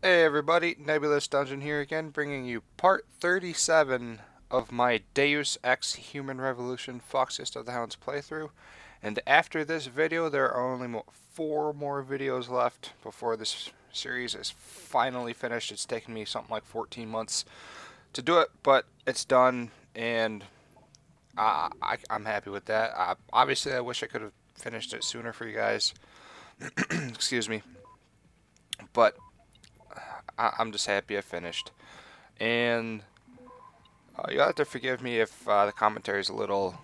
Hey everybody, Nebulous Dungeon here again, bringing you part 37 of my Deus Ex Human Revolution Foxiest of the Hounds playthrough. And after this video, there are only 4 more videos left before this series is finally finished. It's taken me something like 14 months to do it, but it's done, and I'm happy with that. Obviously, I wish I could have finished it sooner for you guys. Excuse me. But I'm just happy I finished. And you'll have to forgive me if the commentary is a little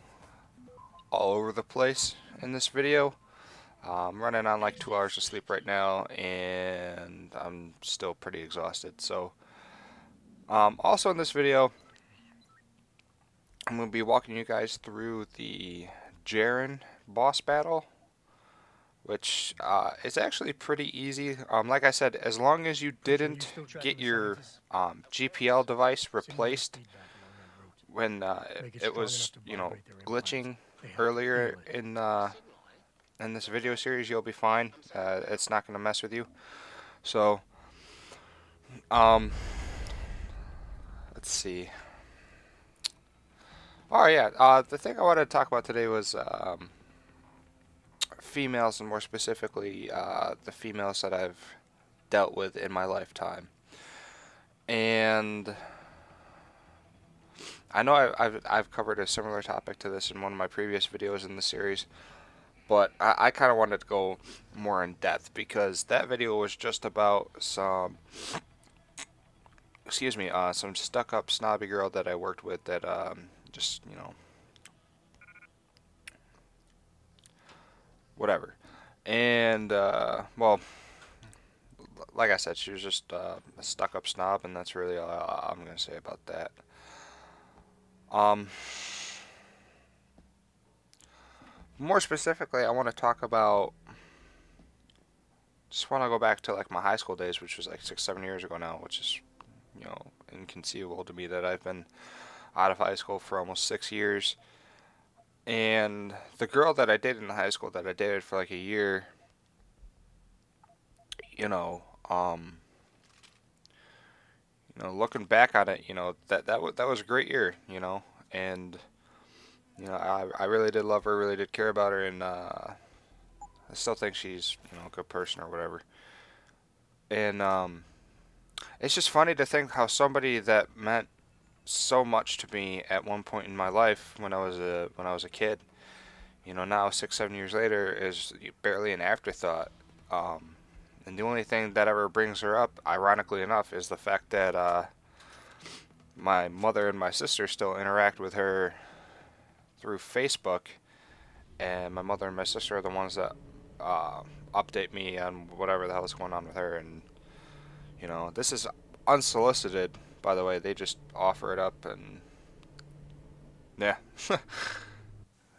all over the place in this video. I'm running on like 2 hours of sleep right now, and I'm still pretty exhausted. So, also in this video, I'm going to be walking you guys through the Jaron boss battle, which is actually pretty easy. Like I said, as long as you didn't get your GPL device replaced when it was, glitching earlier in this video series, you'll be fine. It's not going to mess with you. So, let's see. Oh yeah, the thing I wanted to talk about today was females, and more specifically the females that I've dealt with in my lifetime. And I know I've covered a similar topic to this in one of my previous videos in the series, but I kind of wanted to go more in depth because that video was just about some some stuck-up snobby girl that I worked with that just whatever. And well, like I said, she was just a stuck-up snob, and that's really all I'm gonna say about that. More specifically, I want to talk about. Just want to go back to like my high school days, which was like 6-7 years ago now, which is inconceivable to me that I've been out of high school for almost 6 years. And the girl that I dated in high school, that I dated for like a year, looking back on it, that was a great year, and I really did love her, really did care about her, and I still think she's a good person or whatever. And it's just funny to think how somebody that meant so much to me at one point in my life when I was a kid, now 6-7 years later is barely an afterthought. And the only thing that ever brings her up, ironically enough, is the fact that my mother and my sister still interact with her through Facebook, and my mother and my sister are the ones that update me on whatever the hell is going on with her. And this is unsolicited, by the way. They just offer it up, and yeah, it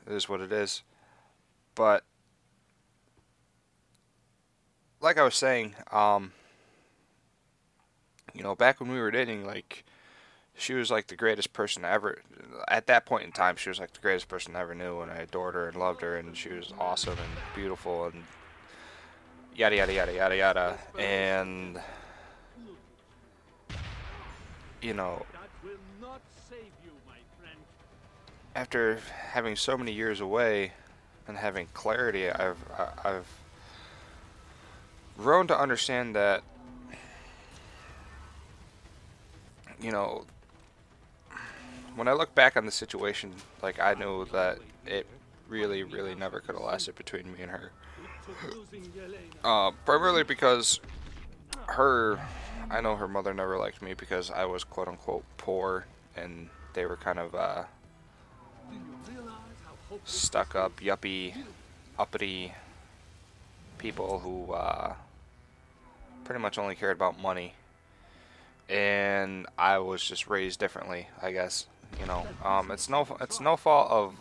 is what it is. But like I was saying, back when we were dating, like, she was like the greatest person I ever. At that point in time, she was like the greatest person I ever knew, and I adored her and loved her, and she was awesome and beautiful and yada yada yada yada yada. And after having so many years away and having clarity, I've grown to understand that when I look back on the situation, like, I knew that it really, really never could have lasted between me and her. Primarily because I know her mother never liked me because I was quote-unquote poor, and they were kind of stuck-up, yuppie, uppity people who pretty much only cared about money. And I was just raised differently, I guess. It's no fault of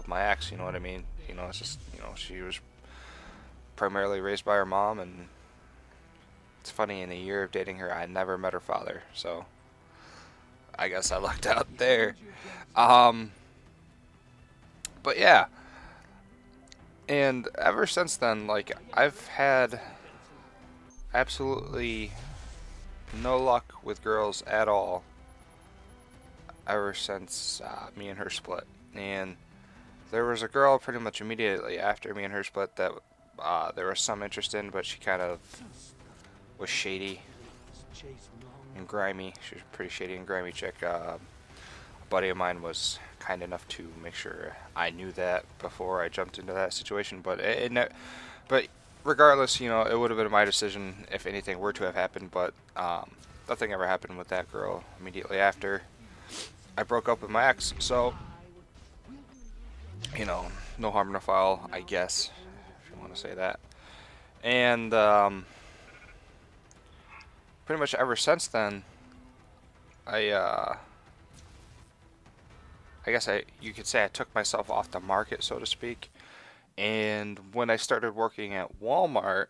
my ex. You know what I mean? It's just she was primarily raised by her mom, and it's funny, in a year of dating her, I never met her father. So I guess I lucked out there. But yeah, and ever since then, like, I've had absolutely no luck with girls at all ever since me and her split. And there was a girl pretty much immediately after me and her split that there was some interest in, but she kind of was shady and grimy. She was a pretty shady and grimy chick. A buddy of mine was kind enough to make sure I knew that before I jumped into that situation. But but regardless, you know, it would have been my decision if anything were to have happened. But nothing ever happened with that girl immediately after I broke up with my ex. So, you know, no harm, no foul, I guess, if you want to say that. And pretty much ever since then, I guess you could say I took myself off the market, so to speak. And when I started working at Walmart,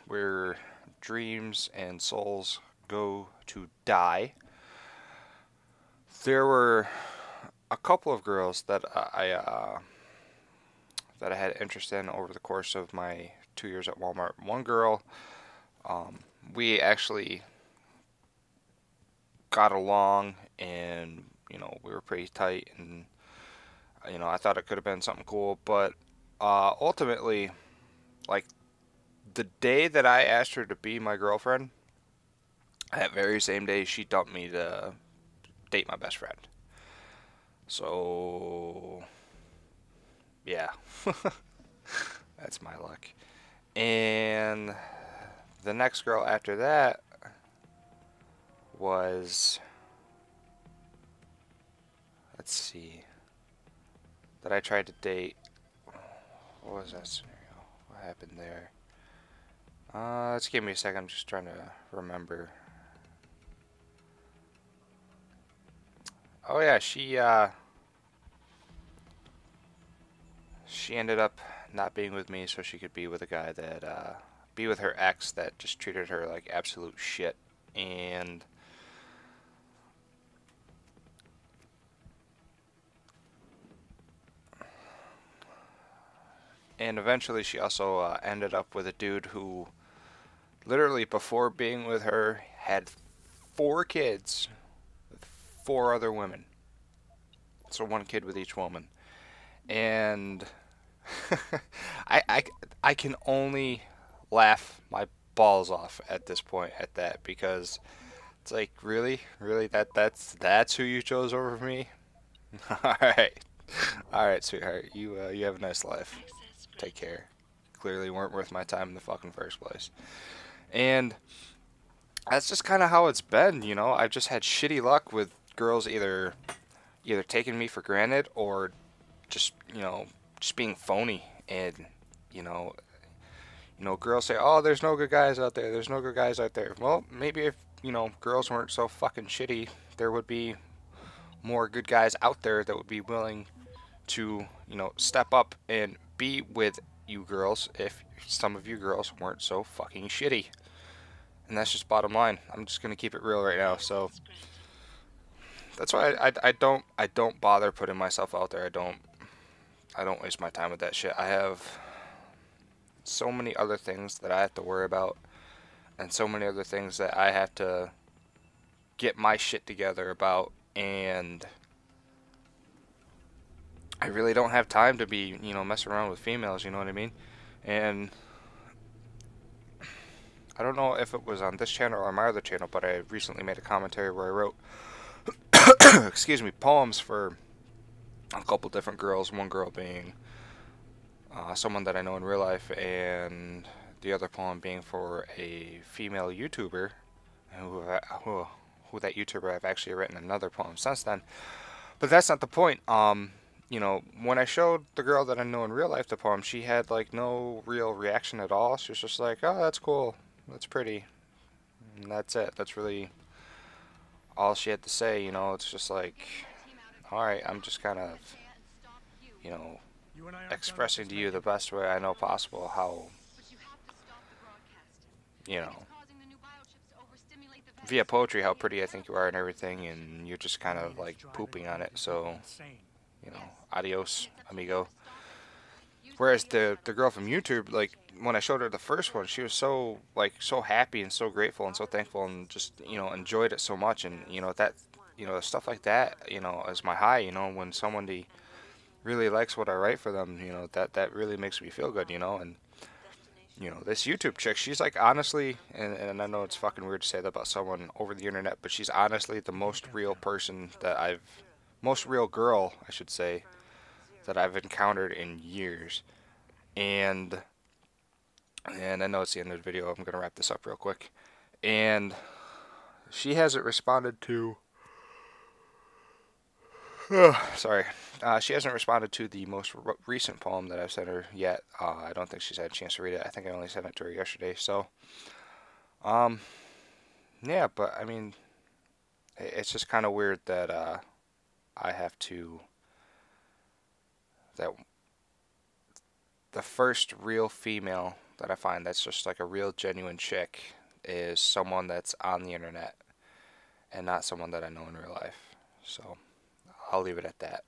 where dreams and souls go to die, there were a couple of girls that I had interest in over the course of my 2 years at Walmart. One girl, we actually got along, and you know, we were pretty tight, and you know, I thought it could have been something cool. But ultimately, like, the day that I asked her to be my girlfriend, that very same day she dumped me to date my best friend. So yeah, that's my luck. And the next girl after that was, let's see, that I tried to date. What was that scenario? What happened there? Let's give me a second. I'm just trying to remember. Oh yeah, she ended up not being with me so she could be with a guy that be with her ex that just treated her like absolute shit. And eventually she also ended up with a dude who literally before being with her had 4 kids with 4 other women. So 1 kid with each woman. And I can only laugh my balls off at this point at that, because it's like, really that's who you chose over me. all right all right, sweetheart, you have a nice life, take care. Clearly weren't worth my time in the fucking first place. And that's just kind of how it's been, you know. I've just had shitty luck with girls either taking me for granted or just, you know, just being phony. And you know, girls say, "Oh, there's no good guys out there. There's no good guys out there." Well, maybe if, you know, girls weren't so fucking shitty, there would be more good guys out there that would be willing to, you know, step up and be with you girls if some of you girls weren't so fucking shitty. And that's just bottom line. I'm just gonna keep it real right now. So that's why I don't bother putting myself out there. I don't waste my time with that shit. I have so many other things that I have to worry about, and so many other things that I have to get my shit together about, and I really don't have time to be, you know, messing around with females, you know what I mean? And I don't know if it was on this channel or my other channel, but I recently made a commentary where I wrote excuse me, poems for a couple different girls, one girl being someone that I know in real life, and the other poem being for a female YouTuber who that YouTuber I've actually written another poem since then. But that's not the point. You know, when I showed the girl that I know in real life the poem, she had like no real reaction at all. She was just like, "Oh, that's cool, that's pretty," and that's it. That's really all she had to say. You know, it's just like, all right, I'm just kind of, you know, expressing to you the best way I know possible how, you know, via poetry, how pretty I think you are and everything, and you're just kind of like pooping on it. So, you know, adios, amigo. Whereas the girl from YouTube, like when I showed her the first one, she was so like so happy and so grateful and so thankful and just enjoyed it so much. And that stuff like that is my high. When somebody really likes what I write for them, that really makes me feel good. And this YouTube chick, she's like honestly, and I know it's fucking weird to say that about someone over the internet, but she's honestly the most real person most real girl, I should say, that I've encountered in years. And I know it's the end of the video. I'm gonna wrap this up real quick. And she hasn't responded to. Sorry. She hasn't responded to the most recent poem that I've sent her yet. I don't think she's had a chance to read it. I think I only sent it to her yesterday. So, um, yeah, but I mean, it's just kind of weird that I have to that the first real female that I find that's just like a real genuine chick is someone that's on the internet and not someone that I know in real life. So I'll leave it at that.